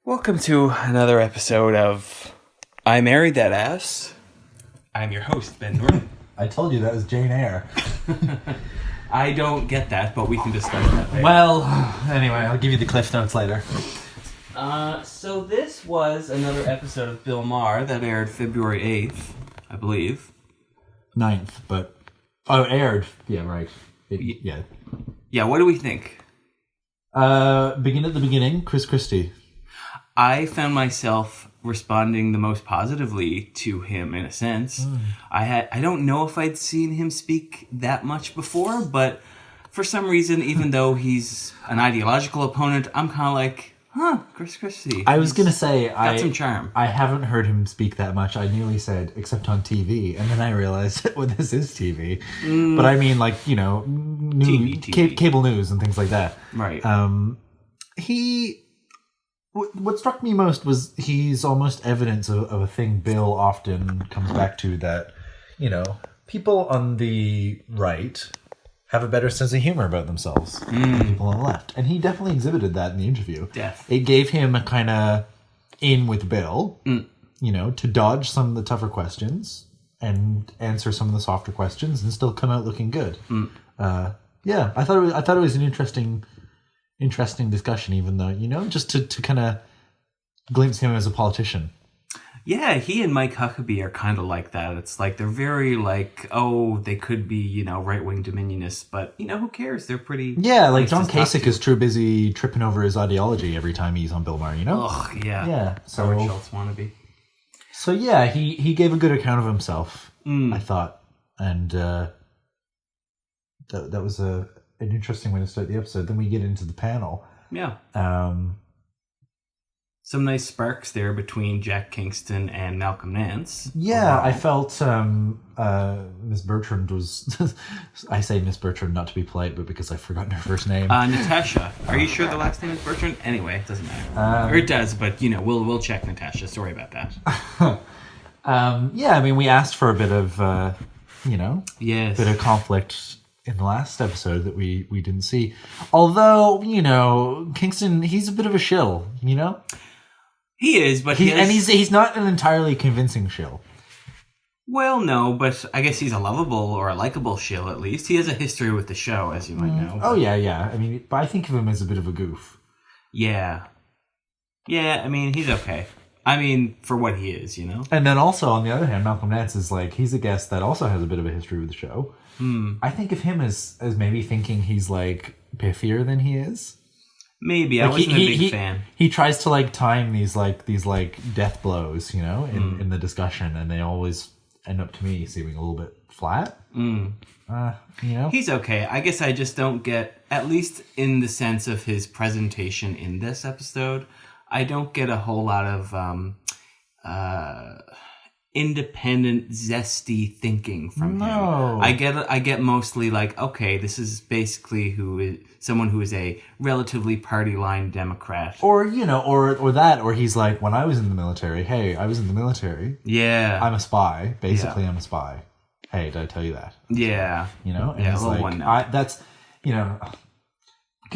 Welcome to another episode of I Married That Ass. I'm your host, Ben Norton. I told you that was Jane Eyre. I don't get that, but we can discuss that later. Well, anyway, I'll give you the cliff notes later. So this was another episode of Bill Maher that aired February 8th, I believe. 9th, but... Oh, it aired. Yeah, right. Yeah. Yeah, what do we think? Begin at the beginning, Chris Christie. I found myself responding the most positively to him in a sense. I don't know if I'd seen him speak that much before, but for some reason, even though he's an ideological opponent, I'm kind of like, Chris Christie. I was going to say... Got some charm. I haven't heard him speak that much. I nearly said, except on TV, and then I realized, well, this is TV. But I mean, like, you know, TV. Cable news and things like that. Right. What struck me most was he's almost evidence of a thing Bill often comes back to, that, you know, people on the right have a better sense of humor about themselves than people on the left. And he definitely exhibited that in the interview. It gave him a kind of in with Bill, you know, to dodge some of the tougher questions and answer some of the softer questions and still come out looking good. Yeah, I thought it was an interesting discussion, even though, you know, just to kind of glimpse him as a politician. Yeah, he and Mike Huckabee are kind of like that. It's like they're very like, they could be, you know, right-wing dominionists, but, you know, who cares? They're pretty... Yeah, like John Kasich is too busy tripping over his ideology every time he's on Bill Maher, you know? Ugh, yeah. Yeah. So Howard Schultz wannabe. So, yeah, he gave a good account of himself, I thought. And that was an interesting way to start the episode. Then we get into the panel. Yeah. Some nice sparks there between Jack Kingston and Malcolm Nance. Yeah, overall. I felt Miss Bertrand was... I say Miss Bertrand not to be polite, but because I've forgotten her first name. Natasha. Are you sure the last name is Bertrand? Anyway, it doesn't matter. Or it does, but, you know, we'll check Natasha. Sorry about that. Yeah, I mean, we asked for a bit of, you know... Yes. Bit of conflict in the last episode that we didn't see. Although, you know, Kingston, he's a bit of a shill, you know? He is, but he's not an entirely convincing shill. Well, no, but I guess he's a lovable or a likable shill at least. He has a history with the show, as you might know. Oh, yeah. I mean, but I think of him as a bit of a goof. Yeah. Yeah, I mean, he's okay. I mean, for what he is, you know? And then also, on the other hand, Malcolm Nance is like, he's a guest that also has a bit of a history with the show. I think of him as maybe thinking he's, like, piffier than he is. Maybe. Like, I wasn't a big fan. He tries to, like, time these death blows, you know, in the discussion, and they always end up, to me, seeming a little bit flat. You know? He's okay. I guess I just don't get, at least in the sense of his presentation in this episode, I don't get a whole lot of independent, zesty thinking from him. I get mostly like, okay, this is basically someone who is a relatively party line Democrat, or you know, or he's like, when I was in the military, hey, I was in the military. Yeah, I'm a spy. Basically, I'm a spy. Hey, did I tell you that? Yeah, you know, and yeah, it's a little like, one. That's, you know.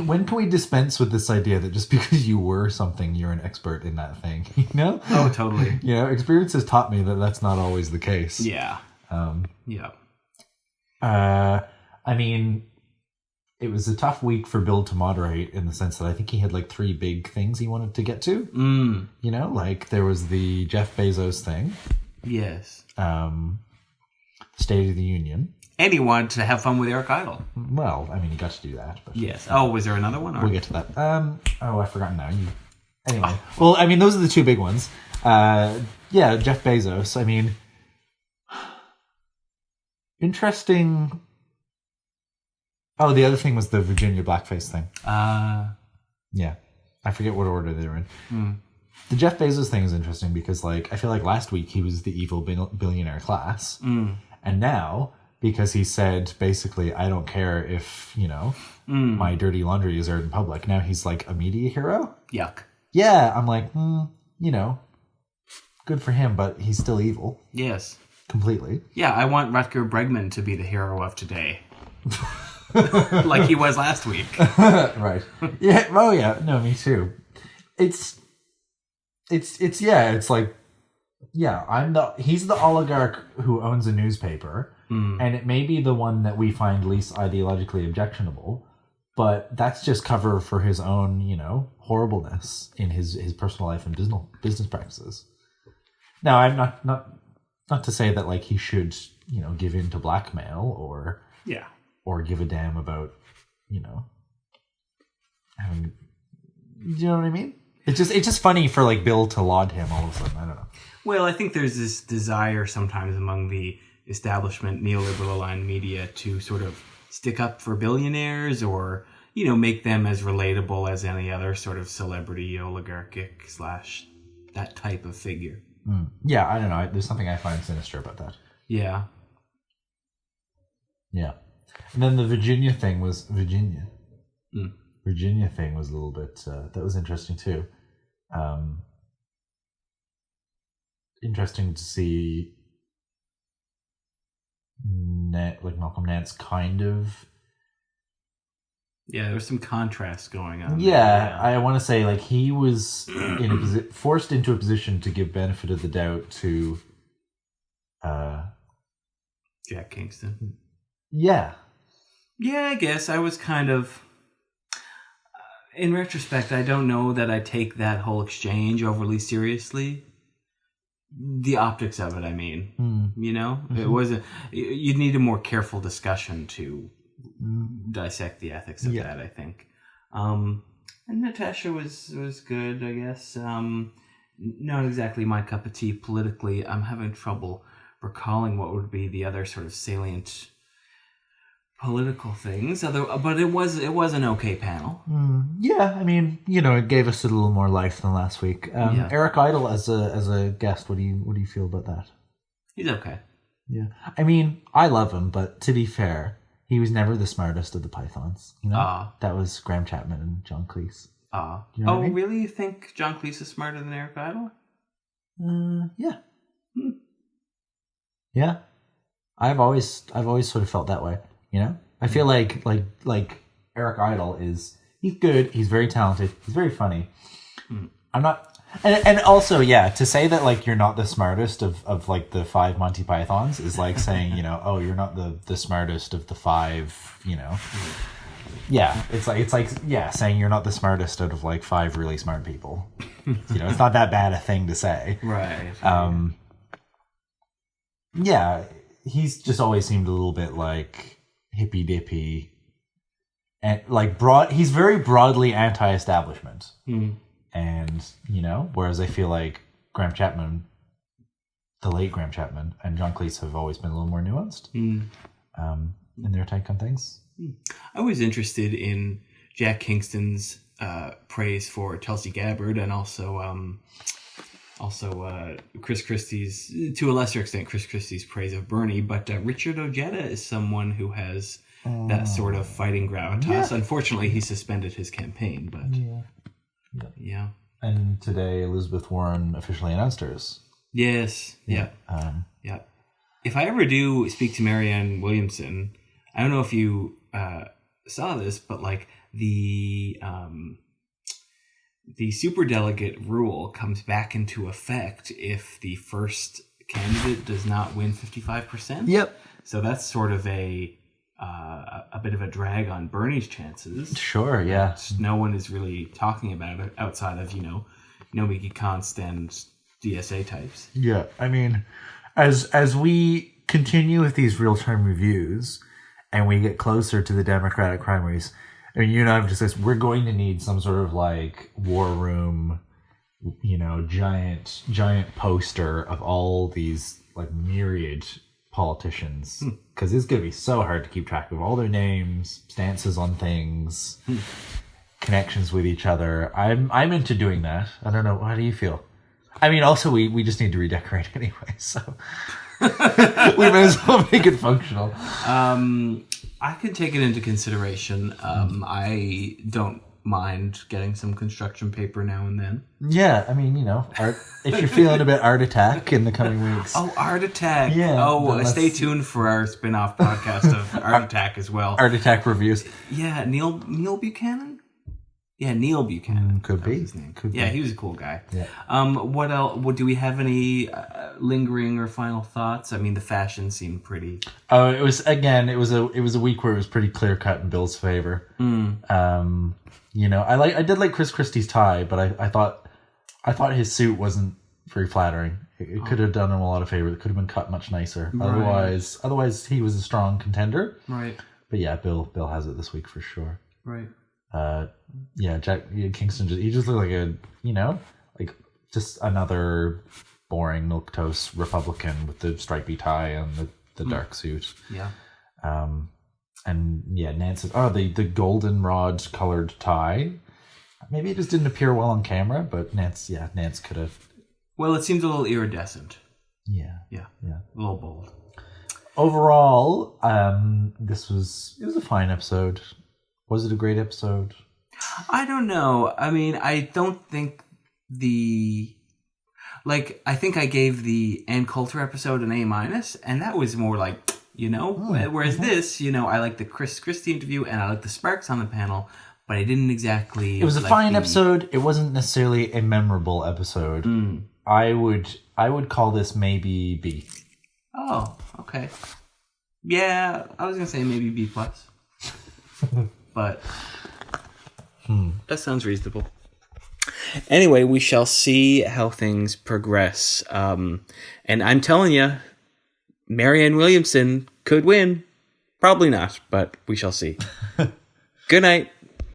When can we dispense with this idea that just because you were something, you're an expert in that thing? You know? Oh, totally. You know, experience has taught me that that's not always the case. Yeah. Yeah. I mean, it was a tough week for Bill to moderate in the sense that I think he had like 3 big things he wanted to get to. You know, like there was the Jeff Bezos thing. Yes. State of the Union. And he wanted to have fun with Eric Idle. Well, I mean, he got to do that. But yes. Oh, was there another one? Or? We'll get to that. I've forgotten now. Anyway. Well, I mean, those are the 2 big ones. Yeah, Jeff Bezos. I mean, interesting. Oh, the other thing was the Virginia blackface thing. Yeah. I forget what order they were in. The Jeff Bezos thing is interesting because, like, I feel like last week he was the evil billionaire class. And now... because he said, basically, I don't care if, you know, my dirty laundry is aired in public. Now he's like a media hero? Yuck. Yeah, I'm like, you know, good for him, but he's still evil. Yes. Completely. Yeah, I want Rutger Bregman to be the hero of today. Like he was last week. Right. Yeah, oh yeah, no, me too. It's it's like, he's the oligarch who owns a newspaper, and it may be the one that we find least ideologically objectionable, but that's just cover for his own, horribleness in his personal life and business practices. Now, I'm not to say that like he should, give in to blackmail or give a damn about, having, do you know what I mean? It's just funny for like Bill to laud him all of a sudden. I don't know. Well, I think there's this desire sometimes among the establishment neoliberal aligned media to sort of stick up for billionaires or, make them as relatable as any other sort of celebrity, oligarchic / that type of figure. Yeah, I don't know. There's something I find sinister about that. Yeah. Yeah. And then the Virginia thing was Virginia. Virginia thing was a little bit, that was interesting too. Interesting to see Malcolm Nance kind of. Yeah, there was some contrast going on. Yeah, I want to say like he was forced into a position to give benefit of the doubt to Jack Kingston. Yeah. Yeah, I guess I was kind of. In retrospect, I don't know that I take that whole exchange overly seriously. The optics of it, I mean, it wasn't. You'd need a more careful discussion to dissect the ethics of that. I think, and Natasha was good. I guess not exactly my cup of tea politically. I'm having trouble recalling what would be the other sort of salient political things, but it was an okay panel. Yeah, I mean, it gave us a little more life than last week. Eric Idle as a guest, what do you feel about that? He's okay. Yeah, I mean, I love him, but to be fair, he was never the smartest of the Pythons. That was Graham Chapman and John Cleese. You know what I mean? Really? You think John Cleese is smarter than Eric Idle? Yeah. Yeah, I've always sort of felt that way. I feel like Eric Idle he's good, he's very talented, he's very funny. I'm not, and also, to say that like you're not the smartest of like the 5 Monty Pythons is like saying, oh, you're not the smartest of the 5, Yeah, it's like saying you're not the smartest out of like 5 really smart people. It's not that bad a thing to say. Right. Yeah, he's just always seemed a little bit like hippy dippy, and like he's very broadly anti-establishment, and whereas I feel like the late Graham Chapman and John Cleese have always been a little more nuanced in their take on things. I was interested in Jack Kingston's praise for Tulsi Gabbard, and also Chris Christie's, to a lesser extent, Chris Christie's praise of Bernie, but Richard Ojeda is someone who has that sort of fighting gravitas. Yeah. Unfortunately, he suspended his campaign, but yeah. And today, Elizabeth Warren officially announced hers. Yes. Yeah. If I ever do speak to Marianne Williamson, I don't know if you saw this, but like the superdelegate rule comes back into effect if the first candidate does not win 55%. Yep. So that's sort of a bit of a drag on Bernie's chances. Sure, yeah. No one is really talking about it outside of, Nomiki Konst and DSA types. Yeah, I mean, as we continue with these real-time reviews and we get closer to the Democratic primaries, I mean, you and I have discussed, we're going to need some sort of like war room, giant poster of all these like myriad politicians, because it's going to be so hard to keep track of all their names, stances on things, connections with each other. I'm into doing that. I don't know. How do you feel? I mean, also we just need to redecorate anyway, so we may as well make it functional. I could take it into consideration. I don't mind getting some construction paper now and then. Yeah, I mean, art, if you're feeling a bit Art Attack in the coming weeks. Oh, Art Attack. Yeah. Oh, stay tuned for our spin-off podcast of Art Attack as well. Art Attack reviews. Yeah, Neil Buchanan? Yeah, Neil Buchanan. Could That was be. his name. Could Yeah, be. he was a cool guy. Yeah. What else? Do we have any lingering or final thoughts? I mean, the fashion seemed pretty. Oh, it was a week where it was pretty clear cut in Bill's favor. I did like Chris Christie's tie, but I thought his suit wasn't very flattering. It could have done him a lot of favor. It could have been cut much nicer. Right. Otherwise he was a strong contender. Right. But yeah, Bill has it this week for sure. Right. Kingston just looked like just another boring milquetoast Republican with the stripy tie and the dark suit. Yeah. Nance the goldenrod colored tie. Maybe it just didn't appear well on camera, but Nance could have. Well, it seemed a little iridescent. Yeah. A little bold. Overall, it was a fine episode. Was it a great episode? I don't know. I mean, I don't think I think I gave the Ann Coulter episode an A-, and that was more like, whereas this, I like the Chris Christie interview and I like the Sparks on the panel, but I didn't exactly. It was a fine episode. It wasn't necessarily a memorable episode. I would call this maybe B. Oh, okay. Yeah, I was gonna say maybe B+, but that sounds reasonable. Anyway, we shall see how things progress. And I'm telling you, Marianne Williamson could win. Probably not, but we shall see. Good night.